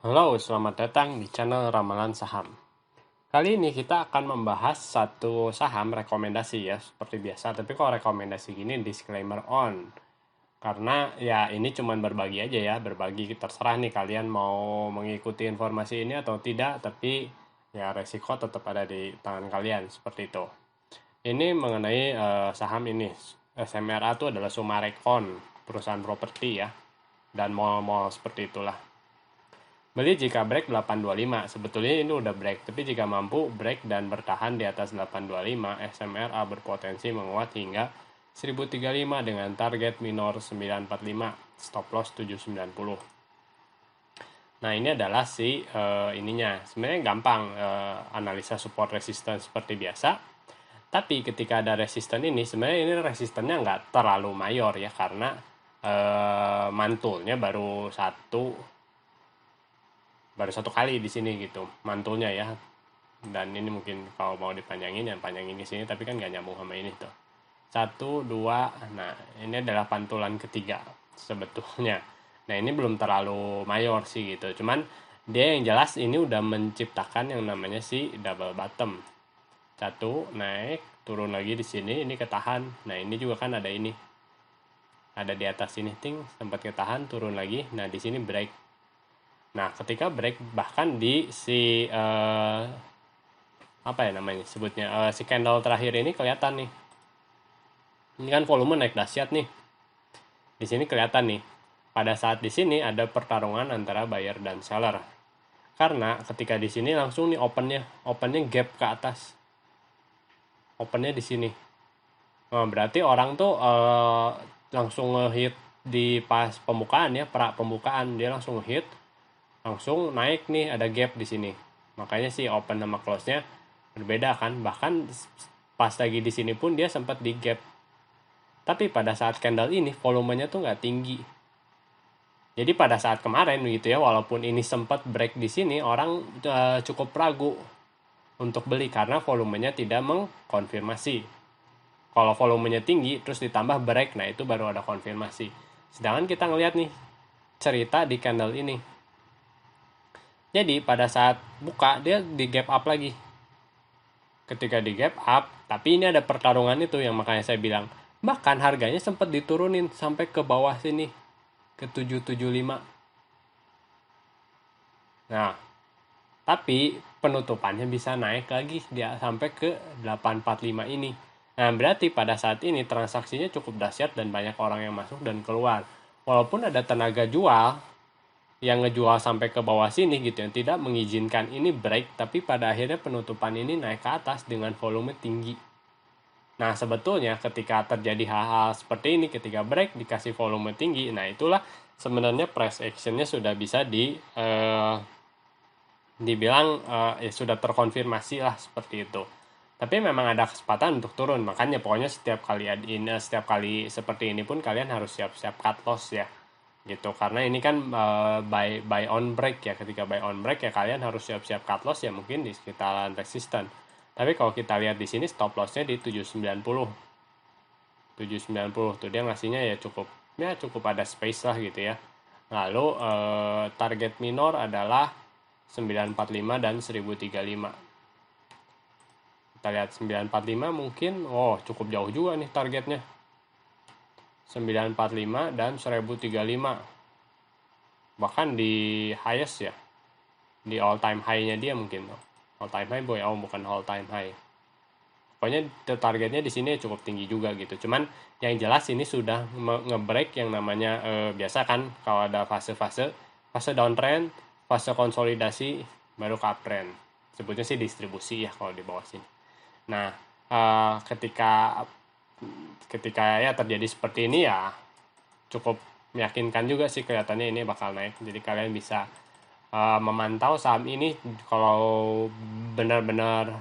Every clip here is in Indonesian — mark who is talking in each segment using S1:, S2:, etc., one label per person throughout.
S1: Halo, selamat datang di channel Ramalan Saham. Kali ini kita akan membahas satu saham rekomendasi ya, seperti biasa. Tapi kalau rekomendasi gini disclaimer on. Karena ya ini cuman berbagi aja ya, berbagi terserah nih kalian mau mengikuti informasi ini atau tidak, tapi ya resiko tetap ada di tangan kalian, seperti itu. Ini mengenai saham ini, SMRA itu adalah Summarecon, perusahaan properti ya, dan mall-mall seperti itulah. Beli jika break 825. Sebetulnya ini udah break, tapi jika mampu break dan bertahan di atas 825, SMRA berpotensi menguat hingga 1035 dengan target minor 945, stop loss 790. Nah, ini adalah ininya. Sebenarnya gampang analisa support resistance seperti biasa. Tapi ketika ada resisten ini, sebenarnya ini resistennya nggak terlalu mayor ya, karena mantulnya baru satu kali di sini gitu mantulnya ya, dan ini mungkin kalau mau dipanjangin ya panjangin di sini, tapi kan nggak nyambung sama ini tuh. Satu dua, nah ini adalah pantulan ketiga sebetulnya. Nah ini belum terlalu mayor sih gitu, cuman dia yang jelas ini udah menciptakan yang namanya si double bottom. Satu naik turun lagi di sini, ini ketahan. Nah ini juga kan ada di atas sini, sempat ketahan turun lagi. Nah di sini break. Nah, ketika break bahkan di apa ya namanya sebutnya, si candle terakhir ini kelihatan nih. Ini kan volume naik dahsyat nih. Di sini kelihatan nih. Pada saat di sini ada pertarungan antara buyer dan seller. Karena ketika di sini langsung nih opennya gap ke atas. Opennya di sini. Nah, berarti orang tuh langsung ngehit di pas pembukaan ya, pra pembukaan dia langsung ngehit, langsung naik nih, ada gap di sini. Makanya sih open sama close-nya berbeda kan. Bahkan pas lagi di sini pun dia sempat di gap. Tapi pada saat candle ini volumenya tuh nggak tinggi. Jadi pada saat kemarin gitu ya, walaupun ini sempat break di sini, orang cukup ragu untuk beli karena volumenya tidak mengkonfirmasi. Kalau volumenya tinggi terus ditambah break, nah itu baru ada konfirmasi. Sedangkan kita ngelihat nih cerita di candle ini. Jadi pada saat buka dia di gap up lagi. Ketika di gap up, tapi ini ada pertarungan itu yang makanya saya bilang, bahkan harganya sempat diturunin sampai ke bawah sini ke 775. Nah, tapi penutupannya bisa naik lagi dia sampai ke 845 ini. Nah, berarti pada saat ini transaksinya cukup dahsyat dan banyak orang yang masuk dan keluar. Walaupun ada tenaga jual yang ngejual sampai ke bawah sini gitu, yang tidak mengizinkan ini break, tapi pada akhirnya penutupan ini naik ke atas dengan volume tinggi. Nah, sebetulnya ketika terjadi hal-hal seperti ini, ketika break dikasih volume tinggi, nah itulah sebenarnya price actionnya sudah bisa dibilang ya sudah terkonfirmasi lah seperti itu. Tapi memang ada kesempatan untuk turun, makanya pokoknya setiap kali seperti ini pun kalian harus siap-siap cut loss ya gitu, karena ini kan buy on break ya. Ketika buy on break ya kalian harus siap-siap cut loss ya, mungkin di sekitaran resisten. Tapi kalau kita lihat di sini stop lossnya di 790 tuh dia ngasihnya ya cukup ada space lah gitu ya. Lalu target minor adalah 945 dan 1035. Kita lihat 945 mungkin cukup jauh juga nih targetnya. 945 dan 1035. Bahkan di highest ya. Di all time high-nya dia mungkin. All time high bukan all time high. Pokoknya targetnya di sini cukup tinggi juga gitu. Cuman yang jelas ini sudah nge-break yang namanya biasa kan kalau ada fase downtrend, fase konsolidasi, baru ke uptrend. Sebutnya sih distribusi ya kalau di bawah sini. Nah, ketika ya terjadi seperti ini ya cukup meyakinkan juga sih, kelihatannya ini bakal naik. Jadi kalian bisa memantau saham ini, kalau benar-benar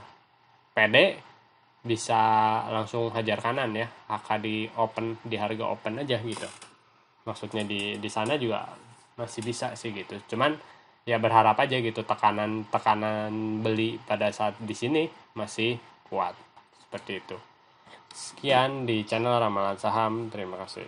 S1: pede bisa langsung hajar kanan ya, HK di harga open aja gitu. Maksudnya di sana juga masih bisa sih gitu. Cuman ya berharap aja gitu tekanan beli pada saat di sini masih kuat seperti itu. Sekian di channel Ramalan Saham, terima kasih.